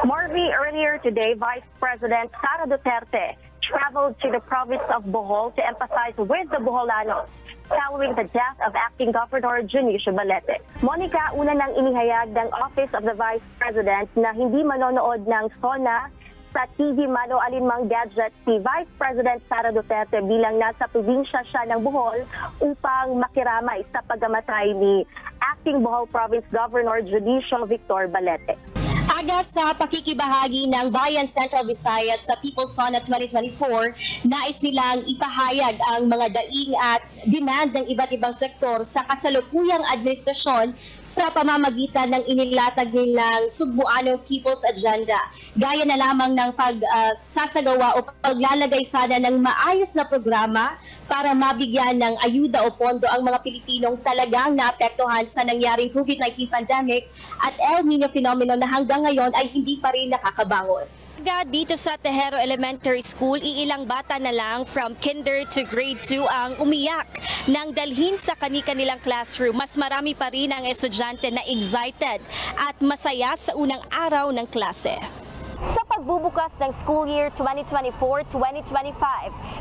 Morvi, earlier today, Vice President Sara Duterte traveled to the province of Bohol to emphasize with the Boholanos following the death of acting Governor Junicio Balete. Monica, una nang inihayag ng Office of the Vice President na hindi manonood ng SONA sa TV man o alinmang gadget si Vice President Sara Duterte bilang nasa probinsya siya ng Bohol upang makiramay sa pagkamatay ni acting Bohol Province Governor Junicio Victor Balete. Aga sa pakikibahagi ng Bayan Central Visayas sa People's SONA 2024, nais nilang ipahayag ang mga daing at demand ng iba't ibang sektor sa kasalukuyang administrasyon sa pamamagitan ng inilatag nilang Sugbuanong People's Agenda. Gaya na lamang ng pagsasagawa o paglalagay sana ng maayos na programa para mabigyan ng ayuda o pondo ang mga Pilipinong talagang naapektuhan sa nangyaring COVID-19 pandemic at El Nino phenomenon na hanggang ngayon ay hindi pa rin nakakabangon. Dito sa Tejero Elementary School, iilang bata na lang from kinder to grade 2 ang umiyak nang dalhin sa kani-kanilang classroom. Mas marami pa rin ang estudyante na excited at masaya sa unang araw ng klase. Sa pagbubukas ng school year 2024-2025,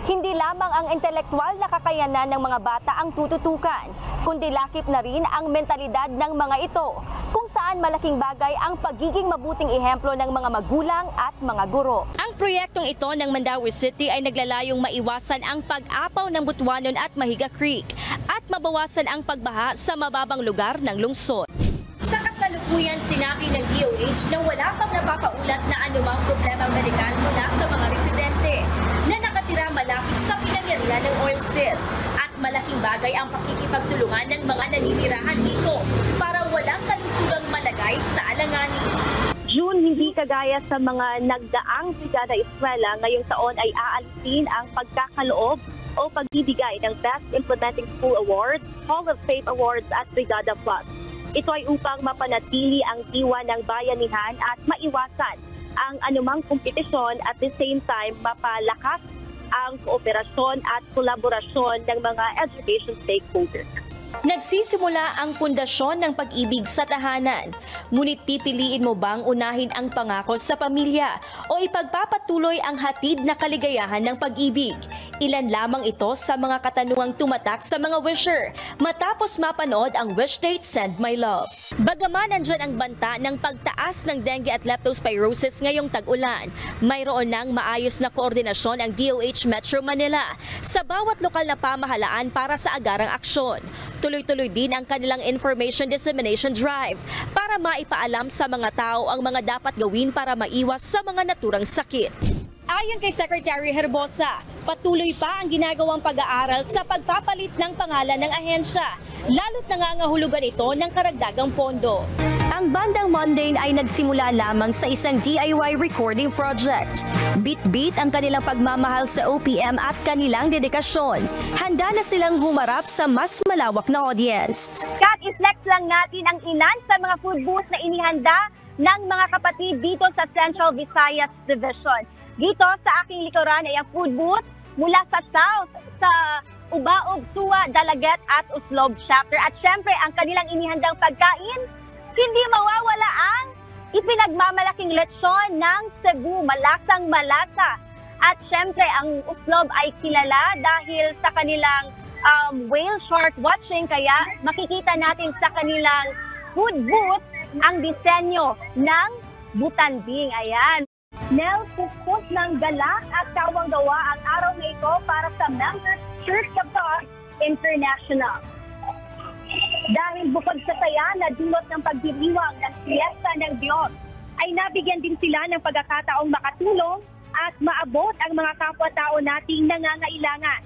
hindi lamang ang intelektual na kakayanan ng mga bata ang tututukan, kundi lakip na rin ang mentalidad ng mga ito, kung saan malaking bagay ang pagiging mabuting ehemplo ng mga magulang at mga guro. Ang proyektong ito ng Mandaue City ay naglalayong maiwasan ang pag-apaw ng Butuanon at Mahiga Creek at mabawasan ang pagbaha sa mababang lugar ng lungsod. Sa kasalukuyan, sinabi ng DOH na wala pang napapaulat na anumang problemang medikal mula sa mga residente na nakatira malapit sa pinangyarihan ng oil spill. At malaking bagay ang pakikipagtulungan ng mga naninirahan dito para walang kalusugang malagay sa alanganin. June, hindi kagaya sa mga nagdaang Brigada Eskwela, ngayong taon ay aalisin ang pagkakaloob o pagbibigay ng Best Implementing School Awards, Hall of Fame Awards at Brigada Plus. Ito ay upang mapanatili ang diwa ng bayanihan at maiwasan ang anumang kompetisyon at the same time mapalakas ang kooperasyon at kolaborasyon ng mga education stakeholders. Nagsisimula ang pundasyon ng pag-ibig sa tahanan. Ngunit pipiliin mo bang unahin ang pangako sa pamilya o ipagpapatuloy ang hatid na kaligayahan ng pag-ibig? Ilan lamang ito sa mga katanungang tumatak sa mga wisher matapos mapanood ang Wish Date Send My Love. Bagaman nandyan ang banta ng pagtaas ng dengue at leptospirosis ngayong tag-ulan, mayroon ng maayos na koordinasyon ang DOH Metro Manila sa bawat lokal na pamahalaan para sa agarang aksyon. Tuloy-tuloy din ang kanilang information dissemination drive para maipaalam sa mga tao ang mga dapat gawin para maiwas sa mga naturang sakit. Ayon kay Secretary Herbosa, patuloy pa ang ginagawang pag-aaral sa pagpapalit ng pangalan ng ahensya, lalo't nangangahulugan ito ng karagdagang pondo. Ang bandang Mundane ay nagsimula lamang sa isang DIY recording project. Bit-bit ang kanilang pagmamahal sa OPM at kanilang dedikasyon. Handa na silang humarap sa mas malawak na audience. Kat, i-flex lang natin ang ilan sa mga food booths na inihanda ng mga kapatid dito sa Central Visayas Division. Dito sa aking likuran ay ang food booth mula sa South, sa Ubaog, Suwa, Dalaget at Uslob Chapter. At syempre, ang kanilang inihandang pagkain, hindi mawawala ang ipinagmamalaking lechon ng Cebu, malasang malasa. At syempre, ang Uslob ay kilala dahil sa kanilang whale shark watching, kaya makikita natin sa kanilang food booth ang disenyo ng butanding. Ayan. Nel, puspos ng galak at kawang-gawa ang araw na ito para sa members Church of God International. Dahil bukod sa saya na dulot ng pagdiriwang ng Fiesta ng Diyos, ay nabigyan din sila ng pagkakataong makatulong at maabot ang mga kapwa-tao nating nangangailangan.